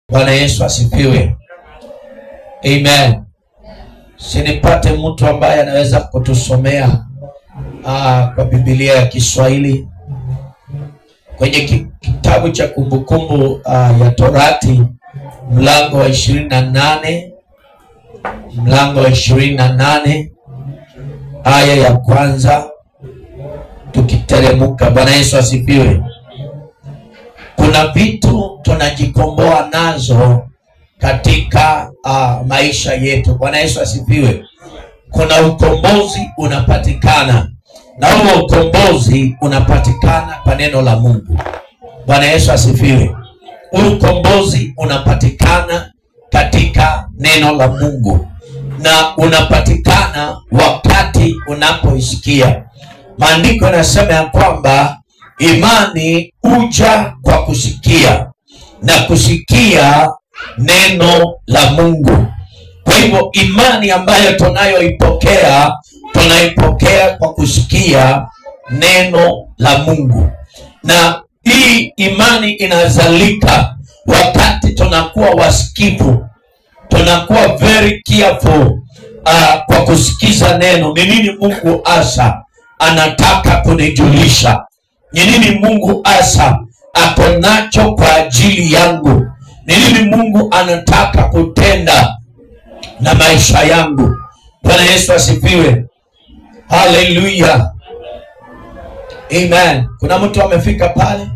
Bwana Yesu asifiwe. Amen. Sinipate mtu ambaye anaweza kutusomea kwa Biblia ya Kiswahili kwenye kitabu cha Kumbukumbu ya Torati mlango wa 28, mlango wa 28 aya ya kwanza tukiteremuka. Bwana Yesu asifiwe. Kuna vitu tunajikomboa nazo katika maisha yetu. Bwana Yesu asifiwe. Kuna ukombozi unapatikana, na huo ukombozi unapatikana kwa neno la Mungu. Bwana Yesu asifiwe. Ukombozi unapatikana katika neno la Mungu, na unapatikana wakati unapoisikia. Maandiko yanasema ya kwamba imani huja kwa kusikia, na kusikia neno la Mungu. Kwa hivyo imani ambayo tunayoipokea kwa kusikia neno la Mungu, na hii imani inazalika wakati tunakuwa wasikivu, tunakuwa very careful kwa kusikiza neno. Ni nini Mungu asa anataka kunijulisha? Ni nini Mungu asa ako nacho kwa ajili yangu? Ni nini Mungu anataka kutenda na maisha yangu? Bwana Yesu asifiwe. Hallelujah. Amen. Kuna mtu amefika pale?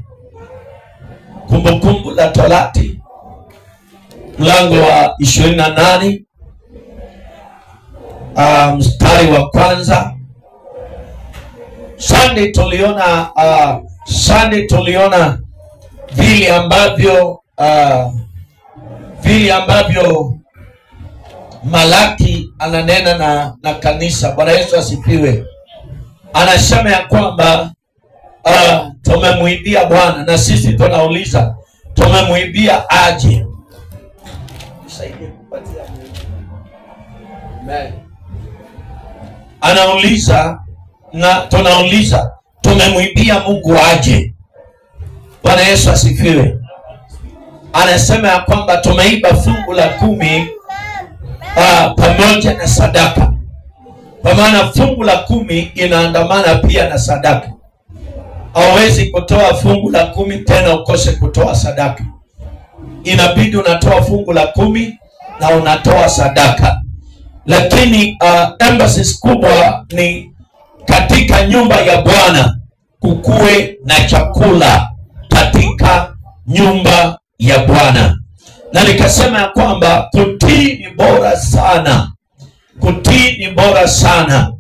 Kumbukumbu la Torati mlango wa 28 mstari wa kwanza. Sunday tuliona vile ambavyo Malaki ananena na kanisa. Bwana Yesu asifiwe. Anasema ya kwamba tumemuibia Bwana, na sisi tunauliza tumemuibia aje? Anauliza na tunauliza tumemuibia Mungu aje? Bwana Yesu asifiwe. Anasema ya kwamba tumeiba fungu la 10 pamoja na sadaka. Kwa maana fungu la 10 inaandamana pia na sadaka. Hauwezi kutoa fungu la 10 tena ukose kutoa sadaka. Inabidi unatoa fungu la 10 na unatoa sadaka. Lakini emphasis kubwa ni katika nyumba ya Bwana kukuwe na chakula katika nyumba ya Bwana. Na nikasema ya kwamba kutii ni bora sana. Kutii ni bora sana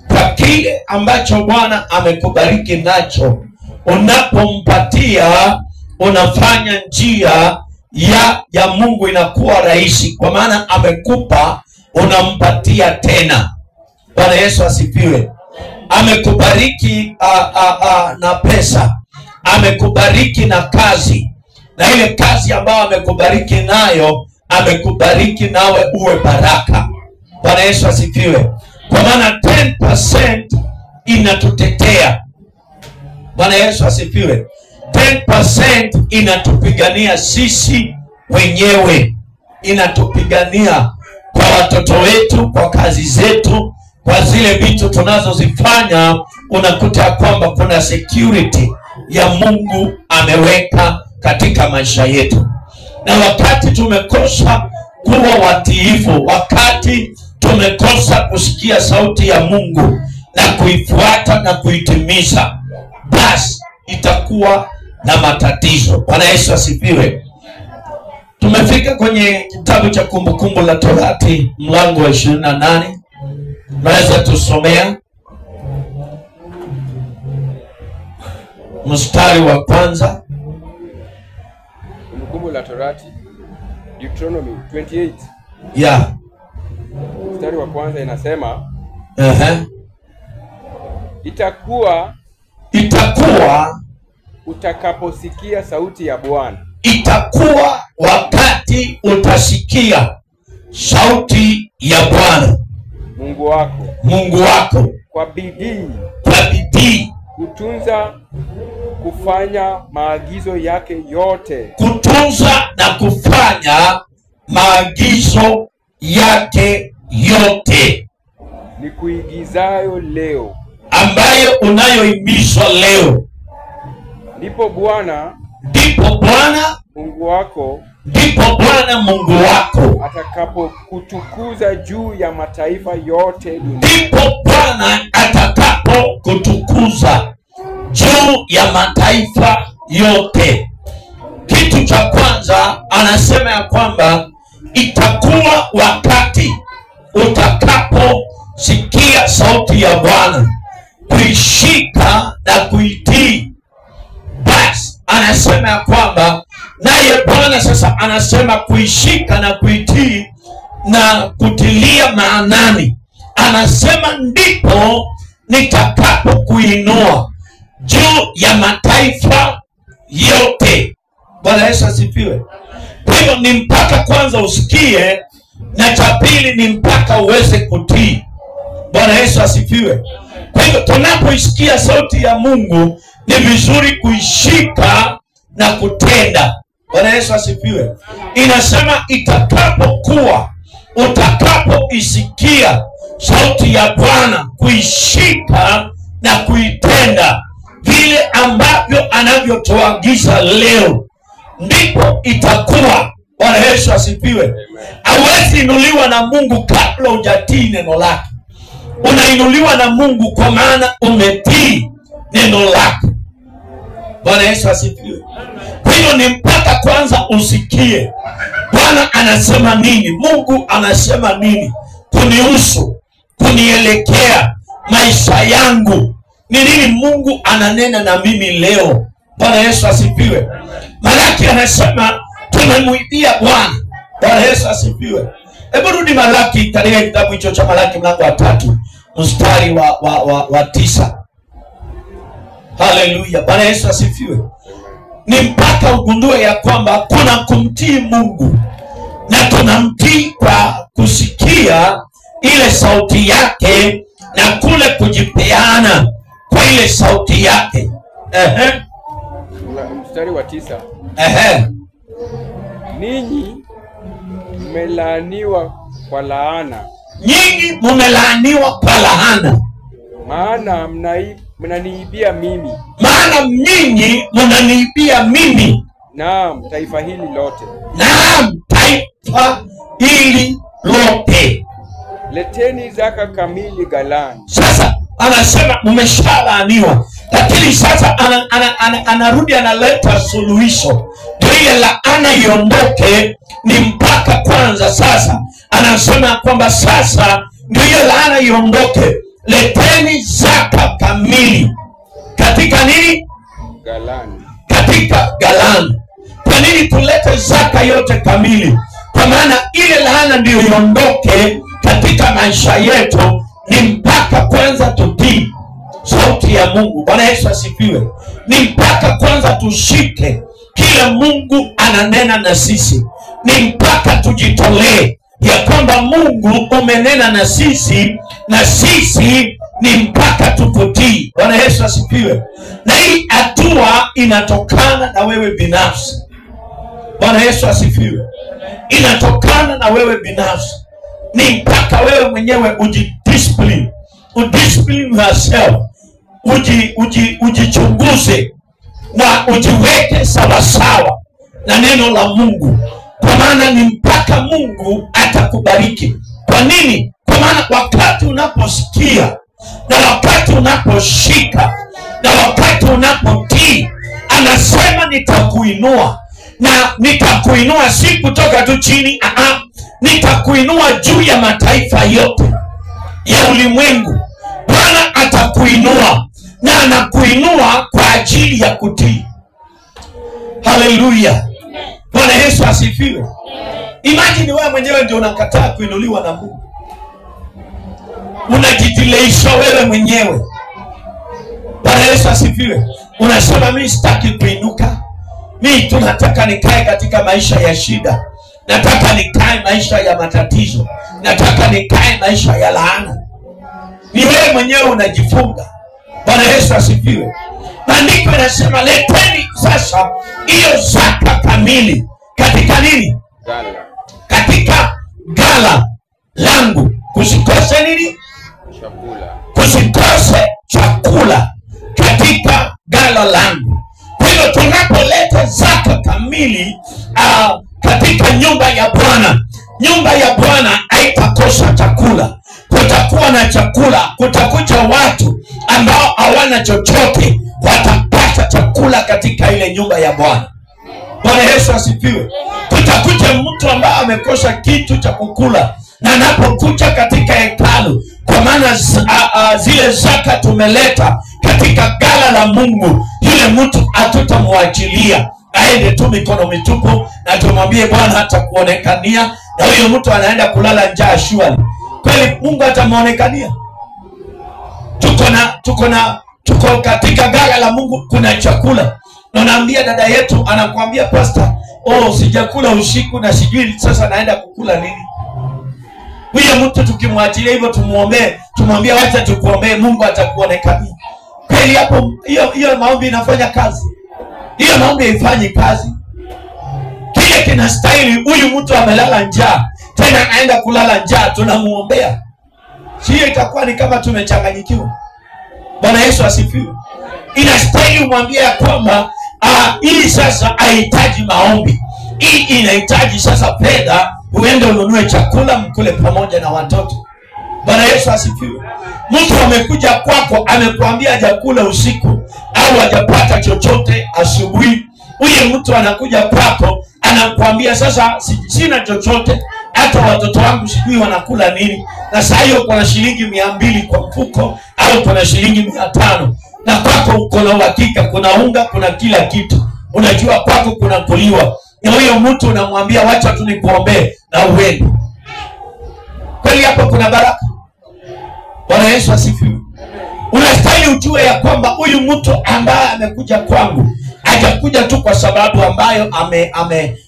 kwa kile ambacho Bwana amekubariki nacho. Unapompatia, unafanya njia ya Mungu inakuwa rahisi, kwa maana amekupa, unampatia tena. Bwana Yesu asifiwe. Amekubariki na pesa, amekubariki na kazi, na ile kazi ambayo amekubariki nayo, amekubariki nawe uwe baraka. Bwana Yesu asifiwe. Kwa maana 10% inatutetea. Bwana Yesu asifiwe. 10% inatupigania sisi wenyewe, inatupigania kwa watoto wetu, kwa kazi zetu, kwa zile vitu tunazozifanya. Unakuta kwamba kuna security ya Mungu ameweka katika maisha yetu. Na wakati tumekosa kuwa watiifu, wakati tumekosa kusikia sauti ya Mungu na kuifuata na kuitimiza, basi itakuwa na matatizo. Bwana Yesu asifiwe. Tumefika kwenye kitabu cha Kumbukumbu la Torati mlango wa 28. Naweza tusomea mstari wa kwanza. Kumbukumbu la Torati, Deuteronomy 28. Yeah. Mstari wa kwanza inasema itakuwa utakaposikia sauti ya Bwana. Itakuwa wakati utasikia sauti ya Bwana Mungu wako kwa bidii kutunza kufanya maagizo yake yote. Kutunza na kufanya maagizo yake yote. Ni kuigizayo leo, ambayo unayohimizwa leo. Ndipo Bwana Mungu wako atakapokutukuza juu ya mataifa yote duniani. Ndipo Bwana atakapokutukuza juu ya mataifa yote. Kitu cha kwanza anasema ya kwamba itakuwa wakati utakaposikia sauti ya Bwana, kuishika na kuitii. Basi anasema ya kwamba naye Bwana sasa anasema kuishika na kuitii na kutilia maanani. Anasema ndipo nitakapokuinua juu ya mataifa yote. Bwana Yesu asifiwe. Kwa hiyo ni mpaka kwanza usikie, na cha pili ni mpaka uweze kutii. Bwana Yesu asifiwe. Kwa hiyo tunapoisikia sauti ya Mungu ni vizuri kuishika na kutenda. Bwana Yesu asifiwe. Inasema utakapoisikia sauti ya Bwana, kuishika na kuitenda vile ambavyo anavyotuagiza leo, ndipo itakuwa. Bwana Yesu asifiwe. Hawezi inuliwa na Mungu kabla hujatii neno lake. Unainuliwa na Mungu kwa maana umetii neno lake. Bwana Yesu asifiwe. Kwa hiyo ni mpaka kwanza usikie Bwana anasema nini, Mungu anasema nini kunihusu, kunielekea maisha yangu. Ni nini Mungu ananena na mimi leo? Bwana Yesu asifiwe. Malaki anasema tumemwidia Bwana. Bwana Yesu asifiwe. Hebu rudi Malaki, katika kitabu hicho cha Malaki mlango wa 3 mstari wa 9. Haleluya. Bwana Yesu asifiwe. Ni mpaka ugundue ya kwamba kuna kumtii Mungu, na tunamtii kwa kusikia ile sauti yake na kule kujipeana kwa ile sauti yake. Mstari wa 9. Ninyi mmelaaniwa kwa laana. Nyinyi mmelaaniwa kwa laana. Maana mnaniibia mimi. Maana nyinyi mnaniibia mimi. Naam, taifa hili lote. Naam, taifa hili lote. Leteni zaka kamili ghalani. Sasa anasema mmeshalaaniwa, lakini sasa anarudi analeta suluhisho. Ndio ile laana iondoke, ni mpaka kwanza sasa anasema kwamba sasa ndio ile laana iondoke. Leteni zaka kamili. Katika nini? Ghalani. Katika ghalani. Kwa nini tulete zaka yote kamili? Kwa maana ile laana ndio iondoke katika maisha yetu. Ni mpaka kwanza tutii sauti ya Mungu. Bwana Yesu asifiwe. Ni mpaka kwanza tushike kila Mungu ananena na sisi. Ni mpaka tujitolee ya kwamba Mungu umenena na sisi, na sisi ni mpaka tukutii. Bwana Yesu asifiwe. Na hii hatua inatokana na wewe binafsi. Bwana Yesu asifiwe. Inatokana na wewe binafsi. Ni mpaka wewe mwenyewe udiscipline yourself, ujichunguze na ujiweke sawasawa na neno la Mungu, kwa maana ni mpaka Mungu atakubariki. Kwa nini? Kwa maana wakati unaposikia na wakati unaposhika na wakati unapotii, anasema nitakuinua, na nitakuinua si kutoka tu chini, nitakuinua juu ya mataifa yote ya ulimwengu. Bwana atakuinua, na anakuinua kwa ajili ya kutii. Haleluya. Bwana Yesu asifiwe. Imagine wewe mwenyewe ndio unakataa kuinuliwa na Mungu. Unajitileisha wewe mwenyewe. Bwana Yesu asifiwe. Unasema mimi sitaki kuinuka. Mimi tunataka nikae katika maisha ya shida. Nataka nikae maisha ya matatizo. Nataka nikae maisha ya laana. Ni wewe mwenyewe unajifunga. Bwana Yesu asifiwe. Maandiko yanasema leteni sasa hiyo zaka kamili katika nini? Gala. Katika gala langu. Kusikose nini? Chakula. Kusikose chakula katika gala langu. Kwa hiyo tunapoleta zaka kamili katika nyumba ya Bwana, nyumba ya Bwana haitakosa chakula. Kutakuwa na chakula. Kutakuja watu ambao hawana chochote, watapata chakula katika ile nyumba ya Bwana. Bwana Yesu asifiwe. Kutakuja mtu ambaye amekosa kitu cha kukula, na anapokuja katika hekalu, kwa maana zile zaka tumeleta katika gala la Mungu, yule mtu hatutamwachilia aende tu mikono mitupu, na tumwambie Bwana hata kuonekania, na huyo mtu anaenda kulala njaa shwari. Kweli Mungu atamuonekania? Tuko katika gala la Mungu, kuna chakula. Na naambia dada yetu, anakuambia pastor, sijakula usiku na sijui sasa naenda kukula nini. Huyo mtu tukimwachilia hivyo, tumuombe, tumwambie wacha tukuombee, Mungu atakuonekania. Kweli hapo hiyo maombi inafanya kazi? Hiyo maombi haifanyi kazi. Kile kinastahili, huyu mtu amelala njaa, tena anaenda kulala njaa, tunamuombea. Hiyo itakuwa ni kama tumechanganyikiwa. Bwana Yesu asifiwe. Inastahili umwambie ya kwamba hii sasa haihitaji maombi. Hii inahitaji sasa fedha, uende ununue chakula mkule pamoja na watoto. Bwana Yesu asifiwe. Mtu amekuja kwako, amekuambia hajakula usiku au hajapata chochote asubuhi. Huyu mtu anakuja kwako, anakuambia sasa sina chochote, hata watoto wangu sijui wanakula nini. Na saa hiyo kuna shilingi 200 kwa mfuko au kuna shilingi 500. Na kwako uko na uhakika kuna unga, kuna kila kitu. Unajua kwako kuna kuliwa. Na huyo mtu unamwambia wacha tu nikuombee na uende. Kweli hapo kuna baraka? Bwana Yesu asifiwe. Unastahili ujue ya kwamba huyu mtu ambaye amekuja kwangu hajakuja tu kwa sababu ambayo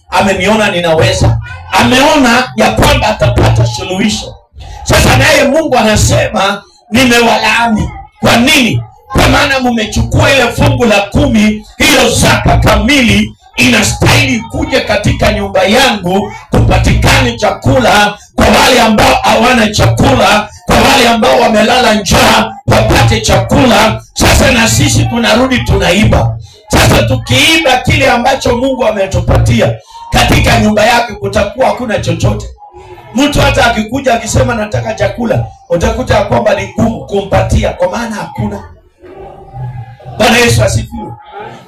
ameniona ninaweza. Ameona ya kwamba atapata suluhisho. Sasa naye Mungu anasema nimewalaani. Kwa nini? Kwa maana mmechukua ile fungu la 10, hiyo zaka kamili inastahili kuja katika nyumba yangu, kupatikane chakula kwa wale ambao hawana chakula, kwa wale ambao wamelala njaa wapate chakula. Sasa na sisi tunarudi tunaiba. Sasa tukiiba kile ambacho Mungu ametupatia katika nyumba yake, kutakuwa hakuna chochote. Mtu hata akikuja akisema nataka chakula, utakuta kwamba ni ngumu kumpatia, kwa maana hakuna. Bwana Yesu asifiwe.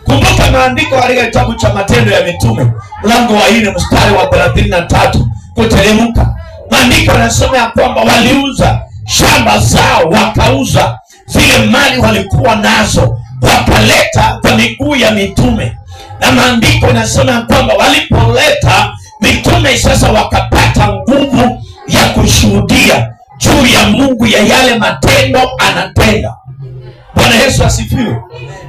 Kumbuka maandiko katika kitabu cha Matendo ya Mitume mlango wa 4 mstari wa 33 kuteremka. Maandiko yanasema ya kwamba waliuza shamba zao, wakauza zile mali walikuwa nazo, wakaleta kwa miguu ya mitume. Na maandiko yanasema ya kwamba walipoleta, mitume sasa wakapata nguvu ya kushuhudia juu ya Mungu ya yale matendo anatenda. Bwana Yesu asifiwe.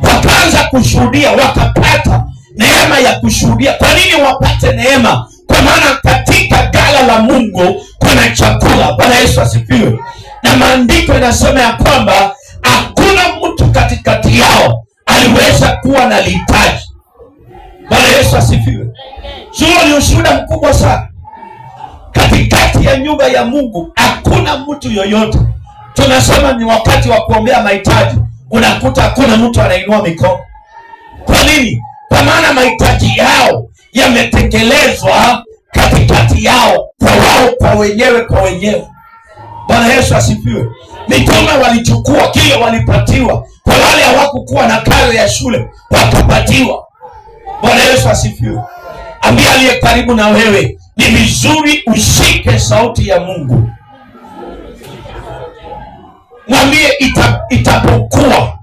Wakaanza kushuhudia, wakapata neema ya kushuhudia. Kwa nini wapate neema? Kwa maana katika gala la Mungu kuna chakula. Bwana Yesu asifiwe. Na maandiko yanasema ya kwamba hakuna mtu katikati yao aliweza kuwa na lihitaji. Bwana Yesu asifiwe. Huo ni ushuhuda mkubwa sana. Katikati ya nyumba ya Mungu hakuna mtu yoyote. Tunasema ni wakati wa kuombea mahitaji, unakuta hakuna mtu anainua mikono. Kwa nini? Kwa maana mahitaji yao yametekelezwa katikati yao, kwa wao kwa wenyewe kwa wenyewe. Bwana Yesu asifiwe. Mitume walichukua kile walipatiwa. Kwa wale hawakukuwa na karo ya shule, wakapatiwa. Bwana Yesu asifiwe. Ambia aliye karibu na wewe, ni vizuri ushike sauti ya Mungu. Mwambie itapokuwa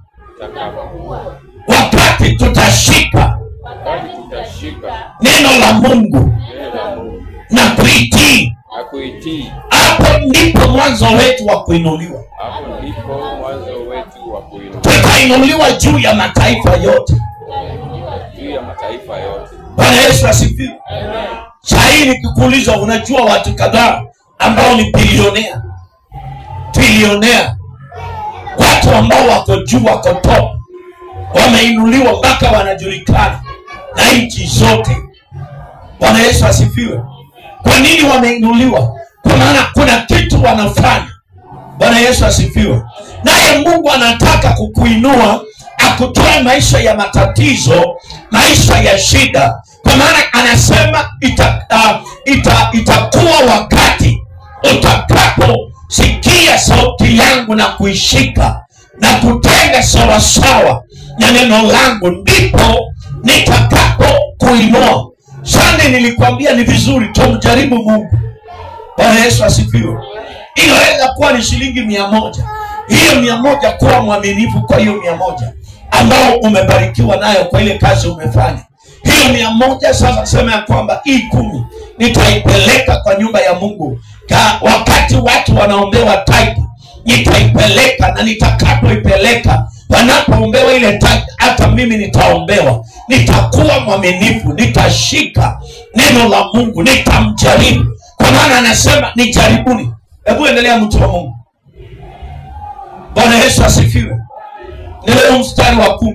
wakati tutashika neno la Mungu na kuitii, hapo ndipo mwanzo wetu wa kuinuliwa. Tutainuliwa juu ya mataifa yote. Bwana Yesu asifiwe. Sasa nikikuuliza, unajua watu kadhaa ambao ni bilionea, watu ambao wako juu, wako top, wameinuliwa mpaka wanajulikana na nchi zote. Bwana Yesu asifiwe. Kwa nini wameinuliwa? Kwa maana kuna kitu wanafanya. Bwana Yesu asifiwe. Naye Mungu anataka kukuinua, akutoe maisha ya matatizo, maisha ya shida. Kwa maana anasema itakuwa wakati utakaposikia sauti yangu na kuishika na kutenda sawasawa na neno langu, ndipo nitakapo kuinua. Sunday nilikwambia ni vizuri tumjaribu Mungu. Bwana Yesu asifiwe. Inaweza kuwa ni shilingi 100. Hiyo 100 kuwa mwaminifu kwa hiyo 100 ambao umebarikiwa nayo kwa ile kazi umefanya. Hiyo 100 sasa sema ya kwamba hii 10 nitaipeleka kwa nyumba ya Mungu. Wakati watu wanaombewa tithe, nitaipeleka, na nitakapoipeleka wanapoombewa ile tithe, hata mimi nitaombewa. Nitakuwa mwaminifu, nitashika neno la Mungu, nitamjaribu. Kwa maana anasema nijaribuni. Hebu endelea mtu wa Mungu. Bwana Yesu asifiwe. Ni leo mstari wa 10.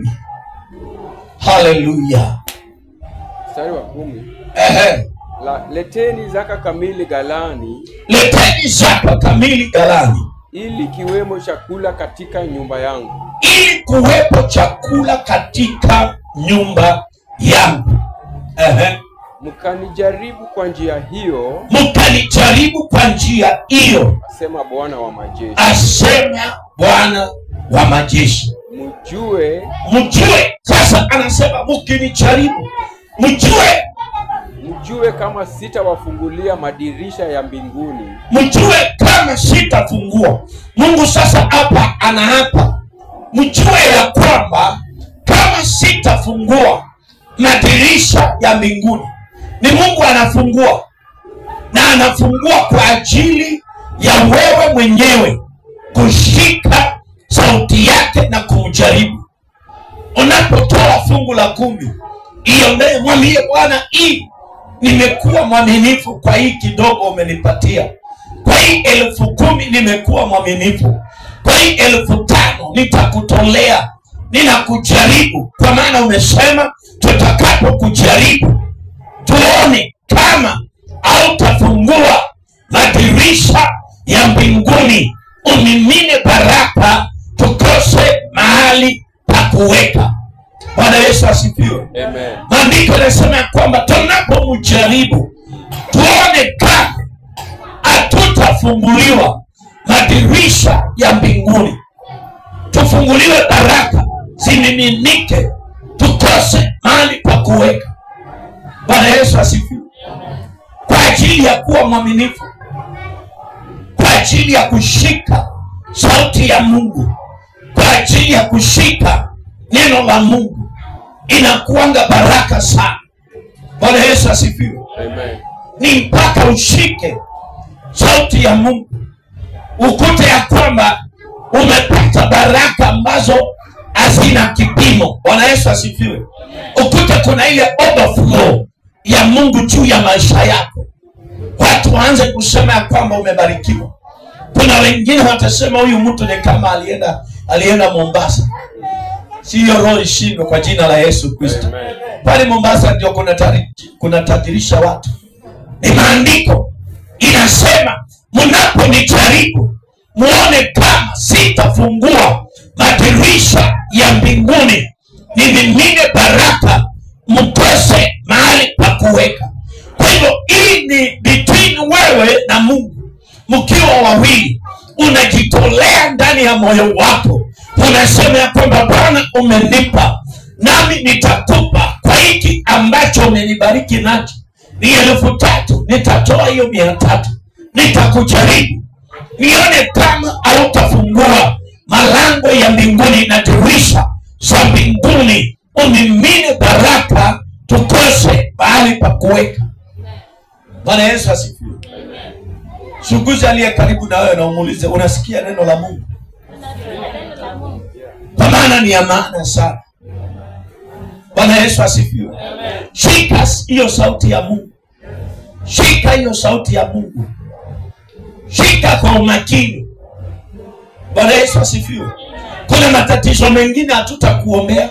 Haleluya. Mstari wa 10. Leteni zaka kamili ghalani. Leteni zaka kamili ghalani. Ili kiwemo chakula katika nyumba yangu. Ili kuwepo chakula katika nyumba yangu. Mkanijaribu kwa njia hiyo. Mkanijaribu kwa njia hiyo. Asema Bwana wa majeshi. Asema Bwana wa majeshi. Mjue. Sasa anasema mkinijaribu. Mjue kama sitawafungulia madirisha ya mbinguni. Mjue kama sitafungua. Mungu sasa hapa anaapa. Mjue ya kwamba kama sitafungua madirisha ya mbinguni. Ni Mungu anafungua. Na anafungua kwa ajili ya wewe mwenyewe kushika sauti yake na kumjaribu. Unapotoa fungu la 10, iombee, mwambie Bwana, hii nimekuwa mwaminifu kwa hii kidogo umenipatia. Kwa hii 10,000 nimekuwa mwaminifu. Kwa hii 5,000 nitakutolea. Ninakujaribu. Kwa maana umesema tutakapo kujaribu tuone kama hautafungua madirisha ya mbinguni, umimine baraka, tukose mahali pa kuweka. Bwana Yesu asifiwe. Amen. Maandiko yanasema kwamba tunapomjaribu tuone kama hatutafunguliwa madirisha ya mbinguni, tufunguliwe baraka, zimiminike, tukose mahali pa kuweka. Bwana Yesu asifiwe. Kwa ajili ya kuwa mwaminifu, kwa ajili ya kushika sauti ya Mungu, kwa ajili ya kushika neno la Mungu, inakuanga baraka sana. Bwana Yesu asifiwe. Amen. Ni mpaka ushike sauti ya Mungu, ukute ya kwamba umepata baraka ambazo hazina kipimo. Bwana Yesu asifiwe. Ukute kuna ile overflow ya Mungu juu ya maisha yako. Watu waanze kusema ya kwamba umebarikiwa. Kuna wengine watasema huyu mtu ni kama alienda Mombasa. Siyo roho ishindwe kwa jina la Yesu Kristo. Pale Mombasa ndio kuna tajirisha watu. Ni maandiko inasema mnaponijaribu muone kama sitafungua madirisha ya mbinguni, nimimine baraka, mkose mahali pa kuweka. Kwa hivyo hii ni between wewe na Mungu. Mkiwa wawili unajitolea ndani ya moyo wako, unasema ya kwamba Bwana umenipa, nami nitakupa kwa hiki ambacho umenibariki nacho. Ni 3,000, nitatoa hiyo 300, nitakujaribu nione kama hautafungua malango ya mbinguni na dirisha za mbinguni, umimine baraka, tukose mahali pa kuweka. Bwana Yesu asifiwe. Shuguzi aliye karibu na wewe na umuulize, unasikia neno la Mungu? Kwa maana ni ya maana sana. Bwana Yesu asifiwe. Shika hiyo sauti ya Mungu. Shika hiyo sauti ya Mungu. Shika kwa umakini. Bwana Yesu asifiwe. Kuna matatizo mengine hatutakuombea,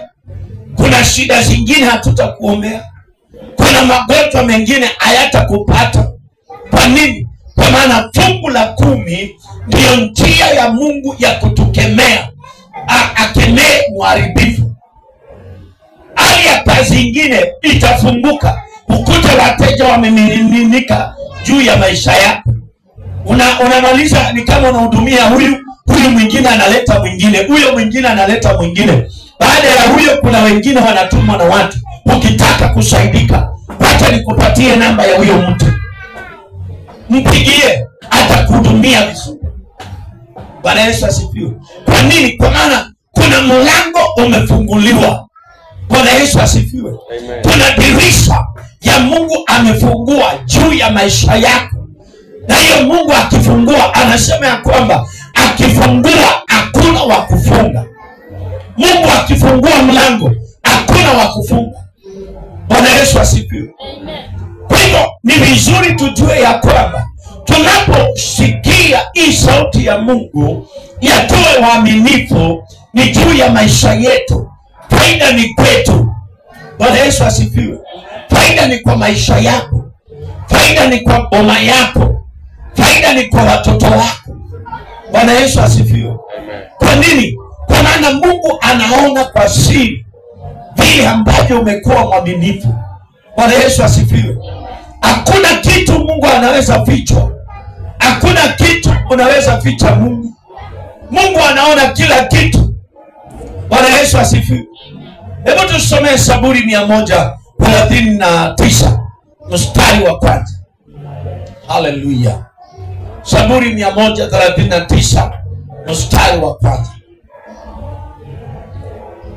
kuna shida zingine hatutakuombea, kuna magonjwa mengine hayatakupata. Kwa nini? Kwa maana fungu la 10 ndiyo njia ya Mungu ya kutukemea, akemee mharibifu. Hali ya kazi ingine itafunguka, ukute wateja wamemiminika juu ya maisha yako. Unamaliza ni kama unahudumia huyu mwingine analeta mwingine, huyo mwingine analeta mwingine. Baada ya huyo kuna wengine wanatumwa na watu. Ukitaka kusaidika, wacha nikupatie namba ya huyo mtu, mpigie, atakuhudumia vizuri. Bwana Yesu asifiwe. Kwa nini? Kwa maana kuna mlango umefunguliwa. Bwana Yesu asifiwe. Amen. Kuna dirisha ya Mungu amefungua juu ya maisha yako. Na hiyo Mungu akifungua, anasema ya kwamba akifungua hakuna wa kufunga. Mungu akifungua mlango hakuna wa kufunga. Bwana Yesu asifiwe. Kwa hivyo ni vizuri tujue ya kwamba tunaposikia hii sauti ya Mungu ya tuwe waaminifu, ni juu ya maisha yetu. Faida ni kwetu. Bwana Yesu asifiwe. Faida ni kwa maisha yako, faida ni kwa boma yako, faida ni kwa watoto wako. Bwana Yesu asifiwe. Kwa nini? Kwa maana Mungu anaona kwa siri vile ambavyo umekuwa mwaminifu. Bwana Yesu asifiwe. Hakuna kitu Mungu anaweza ficha. Hakuna kitu unaweza ficha Mungu. Mungu anaona kila kitu. Bwana Yesu asifiwe. Hebu tusomee Zaburi 139 mstari wa 1. Haleluya. Zaburi 139 mstari wa 1.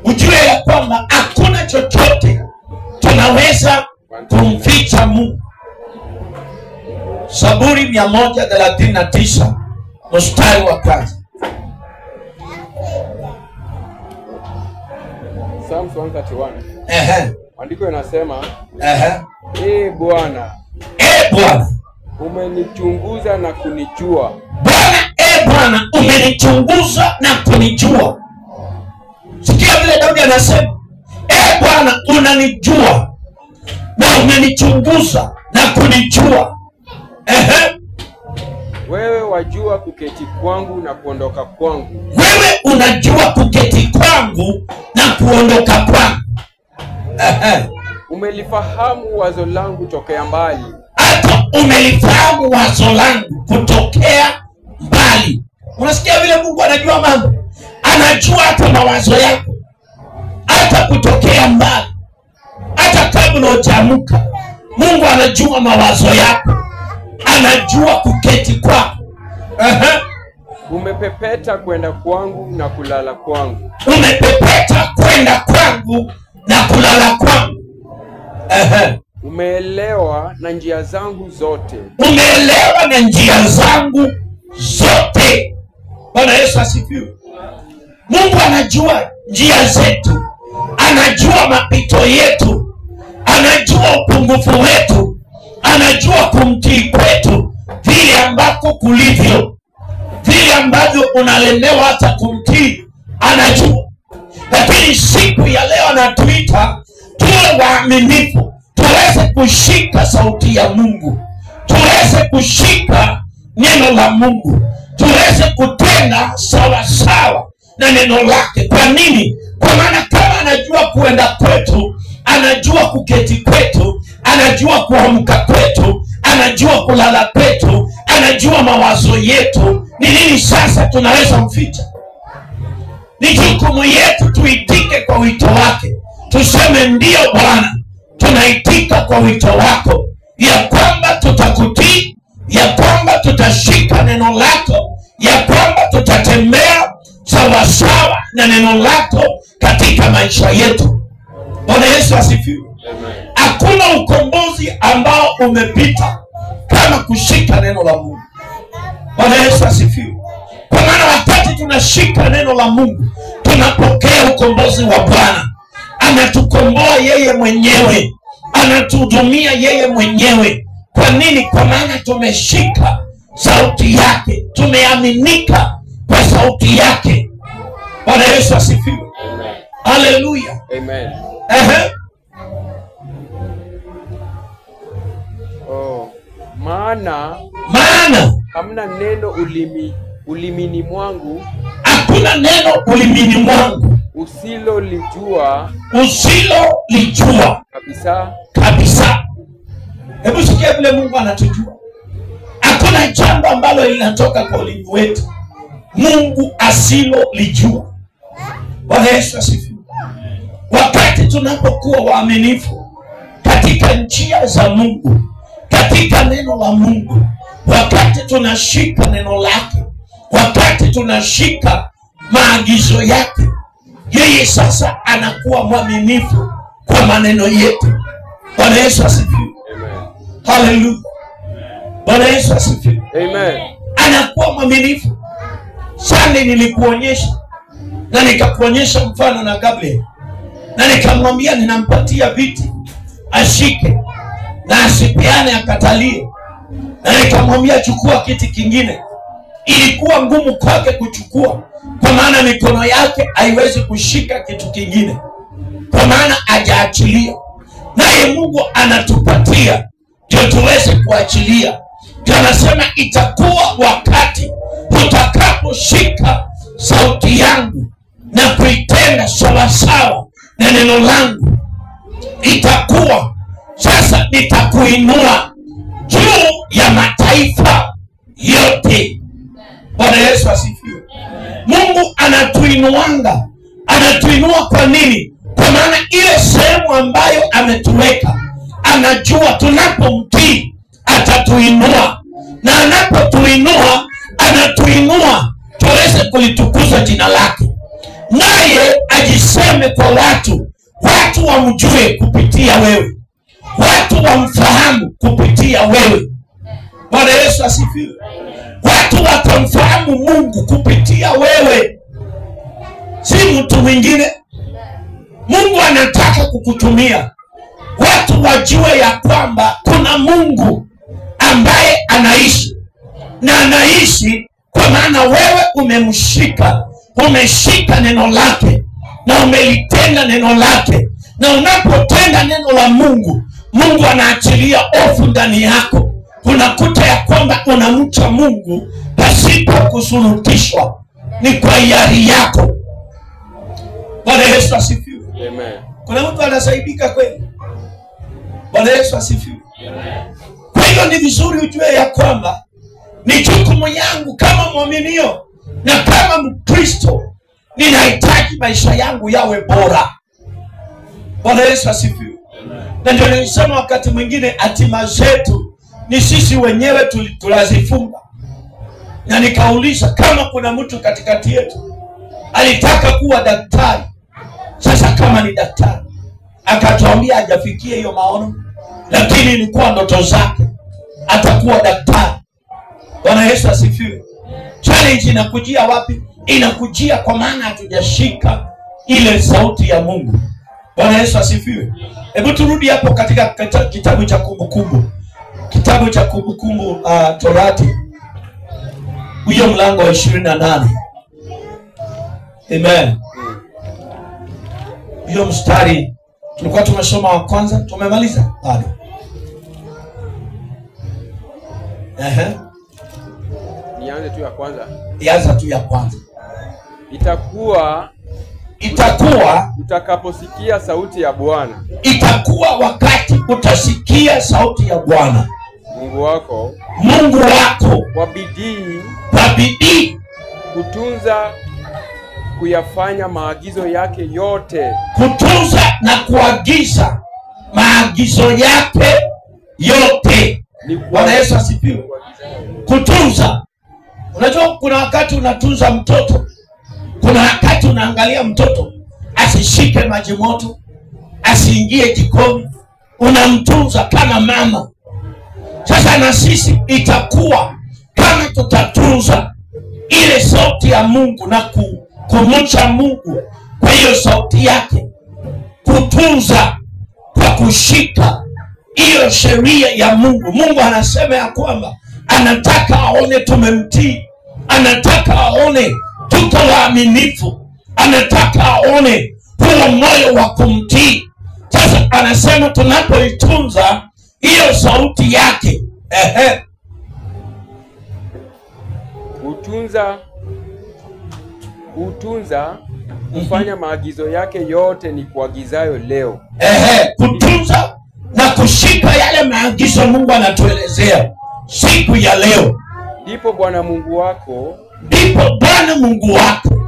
Ujue ya kwamba hakuna chochote tunaweza kumficha Mungu. Zaburi 139 mstari wa 1. Psalms 131. Andiko inasema, Bwana, Bwana, umenichunguza na kunijua. Bwana, Bwana, umenichunguza na kunijua. Sikia vile Daudi anasema, Bwana, unanijua na umenichunguza na kunijua. Wewe wajua kuketi kwangu na kuondoka kwangu. Wewe unajua kuketi kwangu na kuondoka kwangu. Umelifahamu wazo langu tokea mbali. Hata umelifahamu wazo langu kutokea mbali. Unasikia vile Mungu anajua mambo? Anajua hata mawazo yako, hata kutokea mbali, hata kabla hujaamka. Mungu anajua mawazo yako, anajua kuketi kwako. Umepepeta kwenda kwangu na kulala kwangu. Umepepeta kwenda kwangu na kulala kwangu. Umeelewa na njia zangu zote. Umeelewa na njia zangu zote. Bwana Yesu asifiwe. Mungu anajua njia zetu, anajua mapito yetu, anajua upungufu wetu, anajua kumtii kwetu, vile ambako kulivyo, vile ambavyo unalemewa hata kumtii, anajua. Lakini siku ya leo anatuita tuwe waaminifu, tuweze kushika sauti ya Mungu, tuweze kushika neno la Mungu, tuweze kutenda sawa sawa na neno lake. Kwa nini? Kwa maana kama anajua kuenda kwetu, anajua kuketi kwetu, anajua kuamka kwetu, anajua kulala kwetu, anajua mawazo yetu, ni nini sasa tunaweza mficha? Ni jukumu yetu tuitike kwa wito wake, tuseme ndio Bwana, tunaitika kwa wito wako, ya kwamba tutakutii, ya kwamba tutashika neno lako, ya kwamba tutatembea sawa sawa na neno lako katika maisha yetu. Bwana Yesu asifiwe. Hakuna ukombozi ambao umepita kama kushika neno la Mungu. Bwana Yesu asifiwe. Kwa maana wakati tunashika neno la Mungu, tunapokea ukombozi wa Bwana. Anatukomboa yeye mwenyewe, anatuhudumia yeye mwenyewe. Kwa nini? Kwa maana tumeshika sauti yake, tumeaminika kwa sauti yake. Bwana Yesu asifiwe. Amen. Haleluya. Amen. Maana hamna neno ulimini mwangu, hakuna neno ulimini mwangu usilolijua kabisa. Hebu sikia vile Mungu anatujua. Hakuna jambo ambalo linatoka kwa ulimi wetu Mungu asilolijua. Bwana Yesu asifiwe. Wakati tunapokuwa waaminifu katika njia za Mungu, katika neno la Mungu, wakati tunashika neno lake, wakati tunashika maagizo yake, yeye sasa anakuwa mwaminifu kwa maneno yetu. Bwana Yesu asifiwe. Haleluya. Bwana Yesu asifiwe. Amen. Anakuwa mwaminifu. Sasa nilikuonyesha na nikakuonyesha mfano na Gabriel, na nikamwambia ninampatia viti ashike na asipeane akatalie, na nikamwambia chukua kiti kingine. Ilikuwa ngumu kwake kuchukua, kwa maana mikono yake haiwezi kushika kitu kingine, kwa maana hajaachilia. Naye Mungu anatupatia ndio tuweze kuachilia. Ndio anasema itakuwa wakati utakaposhika sauti yangu na kuitenda sawasawa na neno langu, itakuwa sasa nitakuinua juu ya mataifa yote. Bwana Yesu asifiwe. Mungu anatuinuanga. Anatuinua kwa nini? Kwa maana ile sehemu ambayo ametuweka, anajua tunapomtii atatuinua, na anapotuinua anatuinua tuweze kulitukuza jina lake, naye ajiseme kwa watu wamjue kupitia wewe, watu wamfahamu kupitia wewe. Bwana Yesu asifiwe. Watu watamfahamu Mungu kupitia wewe, si mtu mwingine. Mungu anataka kukutumia watu wajue ya kwamba kuna Mungu ambaye anaishi, na anaishi kwa maana wewe umeshika neno lake na umelitenda neno lake. Na unapotenda neno la Mungu, Mungu anaachilia hofu ndani yako. Unakuta ya kwamba unamcha Mungu pasipo kusurutishwa, ni kwa hiari yako. Bwana Yesu asifiwe. Amen. Kuna mtu anasaidika kweli? Bwana Yesu asifiwe. Amen. Kwa hiyo ni vizuri ujue ya kwamba ni jukumu yangu kama mwaminio na kama Mkristo, ninahitaji maisha yangu yawe bora. Bwana Yesu asifiwe. Na ndio nilisema wakati mwingine hatima zetu ni sisi wenyewe tunazifunga. Na nikauliza kama kuna mtu katikati yetu alitaka kuwa daktari, sasa kama ni daktari, akatuambia hajafikia hiyo maono, lakini ilikuwa ndoto zake atakuwa daktari. Bwana Yesu asifiwe. Challenge inakujia wapi? Inakujia kwa maana hatujashika ile sauti ya Mungu. Bwana Yesu asifiwe. Hebu turudi hapo katika kitabu cha Kumbukumbu. Kitabu cha Kumbukumbu Torati, huyo mlango wa 28. Amen. Hiyo mstari tulikuwa tumesoma wa kwanza, tumemaliza bado. Nianze tu ya kwanza. Ianza tu ya kwanza. Itakuwa utakaposikia sauti ya Bwana. Itakuwa wakati utasikia sauti ya Bwana Mungu wako kwa bidii kutunza kuyafanya maagizo yake yote. Kutunza na kuagiza maagizo yake yote. Bwana Yesu asifiwe. Kutunza. Unajua kuna wakati unatunza mtoto, kuna wakati unaangalia mtoto asishike maji moto, asiingie jikoni, unamtunza kama mama. Sasa na sisi itakuwa kama tutatunza ile sauti ya Mungu na kumcha Mungu kwa hiyo sauti yake, kutunza kwa kushika hiyo sheria ya Mungu. Mungu anasema ya kwamba anataka aone tumemtii, anataka aone tuko waaminifu, anataka aone huo moyo wa kumtii. Sasa anasema tunapoitunza hiyo sauti yake, kutunza kufanya maagizo yake yote ni kuagizayo leo. Kutunza na kushika yale maagizo Mungu anatuelezea siku ya leo. Ndipo Bwana Mungu wako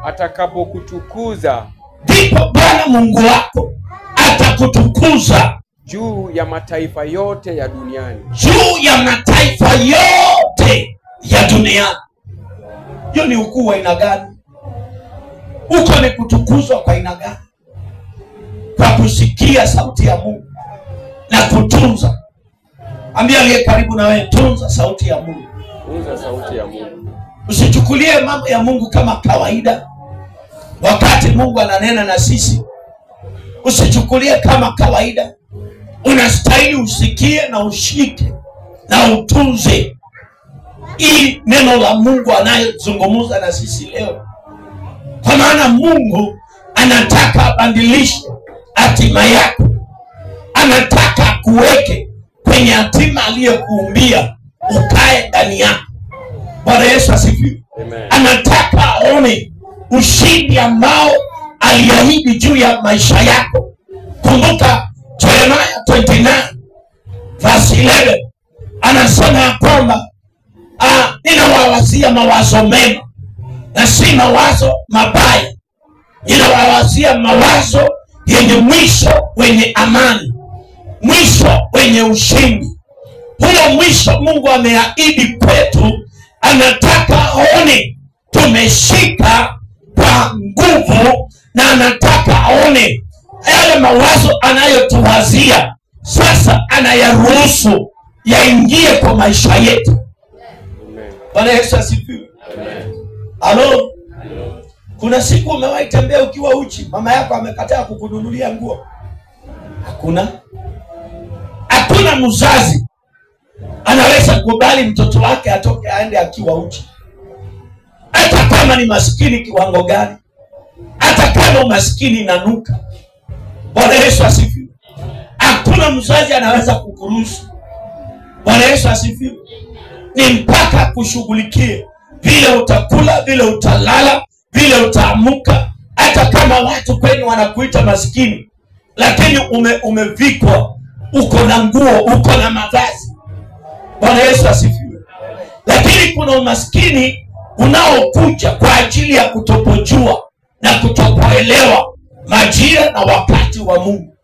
atakapokutukuza. Ndipo Bwana Mungu wako atakutukuza juu ya mataifa yote ya duniani. Juu ya mataifa yote ya duniani. Hiyo ni ukuu wa aina gani? Uko ni kutukuzwa kwa aina gani? Kwa kusikia sauti ya Mungu na kutunza. Ambia aliye karibu na wewe, tunza sauti ya Mungu. Tunza sauti ya Mungu. Usichukulie mambo ya Mungu kama kawaida. Wakati Mungu ananena na sisi, usichukulie kama kawaida. Unastahili usikie na ushike na utunze hii neno la Mungu anayezungumza na sisi leo. Kwa maana Mungu anataka abadilishe hatima yako. Anataka kuweke kwenye hatima aliyekuumbia ukae ndani yako. Bwana Yesu asifiwe. Anataka aone ushindi ambao aliahidi juu ya maisha yako. Kumbuka Jeremiah 29 verse 11 anasema ya kwamba ninawawazia mawazo mema na si mawazo mabaya. Ninawawazia mawazo yenye mwisho wenye amani, mwisho wenye ushindi. Huo mwisho Mungu ameahidi kwetu. Anataka aone tumeshika kwa nguvu, na anataka aone yale mawazo anayotuwazia sasa anayaruhusu yaingie kwa maisha yetu. Bwana Yesu asifiwe. Halo. Kuna siku umewahi tembea ukiwa uchi, mama yako amekataa kukununulia nguo? Hakuna mzazi anaweza kubali mtoto wake atoke aende akiwa uchi, hata kama ni maskini kiwango gani, hata kama umaskini inanuka. Bwana Yesu asifiwe. Hakuna mzazi anaweza kukuruhusu. Bwana Yesu asifiwe. Ni mpaka kushughulikie vile utakula, vile utalala, vile utaamuka. Hata kama watu kwenu wanakuita maskini, lakini umevikwa, uko na nguo, uko na mavazi. Bwana Yesu asifiwe. Lakini kuna umaskini unaokuja kwa ajili ya kutopojua na kutopoelewa majira na wakati wa Mungu.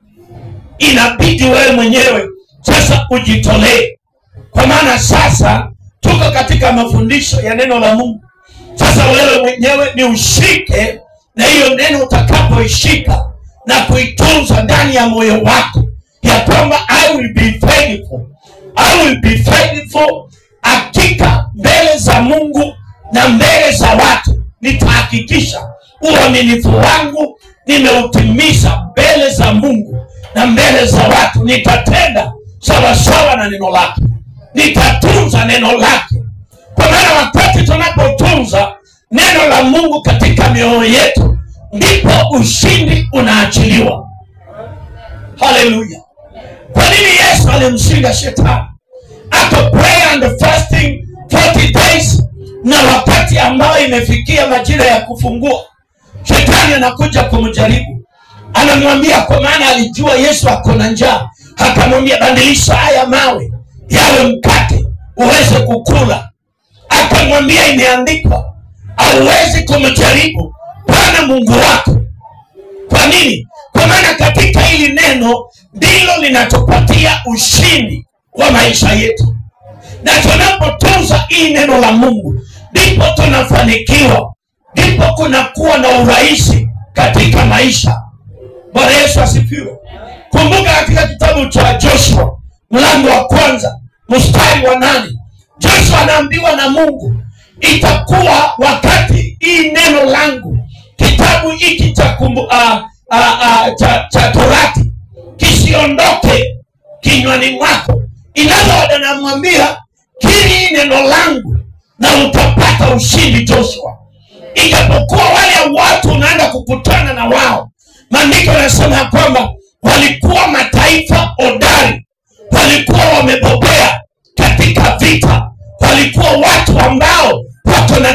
Inabidi wewe mwenyewe sasa ujitolee. Kwa maana sasa tuko katika mafundisho ya neno la Mungu. Sasa wewe mwenyewe ni ushike na hiyo neno. Utakapoishika na kuitunza ndani ya moyo wako, ya kwamba I will be faithful, I will be faithful. Hakika mbele za Mungu na mbele za watu nitahakikisha uaminifu wangu nimeutimiza mbele za Mungu na mbele za watu. Nitatenda sawa sawa na neno lake, nitatunza neno lake. Kwa maana wakati tunapotunza neno la Mungu katika mioyo yetu, ndipo ushindi unaachiliwa. Haleluya. Kwa nini Yesu alimshinda shetani? After prayer and fasting 40 days, na wakati ambao imefikia majira ya kufungua, shetani anakuja kumjaribu. Anamwambia, kwa maana alijua Yesu ako na njaa, akamwambia badilisha haya mawe yawe mkate uweze kukula. Akamwambia imeandikwa, hauwezi kumjaribu Bwana Mungu wako. Kwa nini? Kwa maana katika hili neno ndilo linatupatia ushindi wa maisha yetu. Na tunapotunza hii neno la Mungu, ndipo tunafanikiwa, ndipo kunakuwa na urahisi katika maisha. Bwana Yesu asifiwe. Kumbuka katika kitabu cha Joshua mlango wa 1 mstari wa 8, Joshua anaambiwa na Mungu, itakuwa wakati hii neno langu, kitabu hiki cha Torati kisiondoke kinywani mwako. Inazo anamwambia, kiri neno langu na utapata ushindi Joshua. Ijapokuwa wale watu unaenda kukutana na wao, maandiko yanasema kwamba walikuwa mataifa hodari, walikuwa wamebobea katika vita, walikuwa watu ambao wako na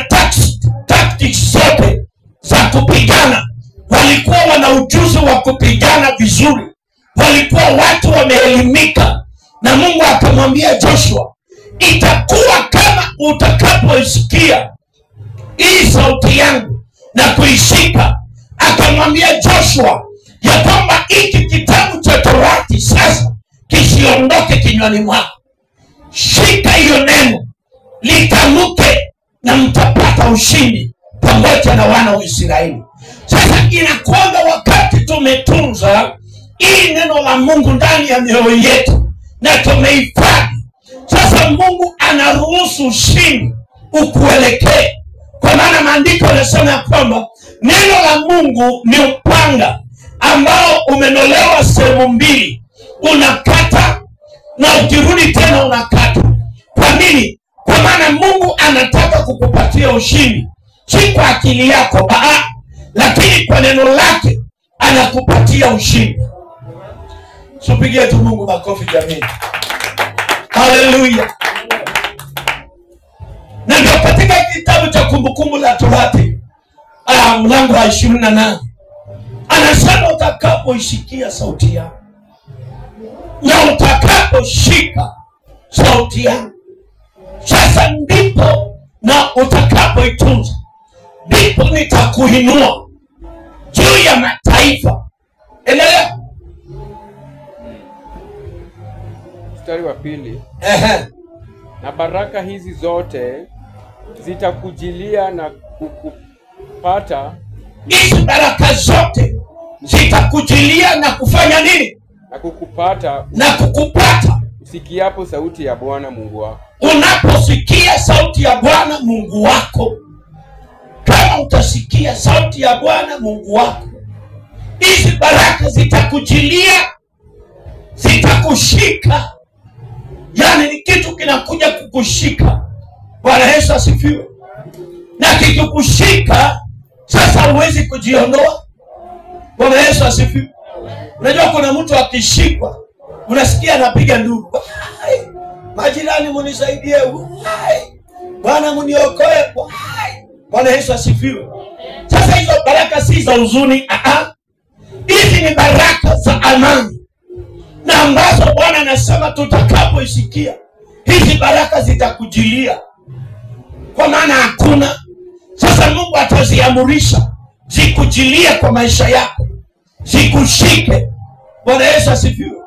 tactics zote za kupigana, walikuwa wana ujuzi wa kupigana vizuri, walikuwa watu wameelimika. Na Mungu akamwambia Joshua, itakuwa kama utakapoisikia hii sauti yangu na kuishika. Akamwambia Joshua ya kwamba hiki kitabu cha Torati sasa kisiondoke kinywani mwako. Shika hiyo neno, litamke, na mtapata ushindi pamoja na wana wa Israeli. Sasa inakwamba wakati tumetunza hii neno la Mungu ndani ya mioyo yetu na tumehifadhi, sasa Mungu anaruhusu ushindi ukuelekee. Kwa maana maandiko yanasema kwamba neno la Mungu ni upanga ambao umenolewa sehemu mbili, unakata na ukirudi tena unakata. Kwa nini? Kwa maana Mungu anataka kukupatia ushindi, si kwa akili yako, lakini kwa neno lake anakupatia ushindi. Tupigie tu Mungu makofi jamii. Haleluya. Na ndio katika kitabu cha Kumbukumbu la Torati mlango wa 28 anasema utakapoisikia sauti yangu na utakaposhika sauti yangu, sasa ndipo na utakapoitunza, ndipo nitakuinua juu ya mataifa. Endelea. Mstari wa 2. Na baraka hizi zote zitakujilia na kukupata. Hizi baraka zote zitakujilia na kufanya nini? Na kukupata. Na kukupata usikiapo sauti ya Bwana Mungu wako. Unaposikia sauti ya Bwana Mungu wako, kama utasikia sauti ya Bwana Mungu wako, hizi baraka zitakujilia, zitakushika. Yani ni kitu kinakuja kukushika. Bwana Yesu asifiwe. Na kikukushika sasa huwezi kujiondoa. Bwana Yesu asifiwe. Unajua kuna mtu akishikwa unasikia anapiga nduru, majirani munisaidie, Bwana muniokoe. Bwana Yesu asifiwe. Sasa hizo baraka si za huzuni, hizi ni baraka za amani, na ambazo Bwana anasema tutakapoisikia hizi baraka zitakujilia. Kwa maana hakuna, sasa Mungu ataziamurisha zikujilia kwa maisha yako, zikushike. Bwana Yesu asifiwe.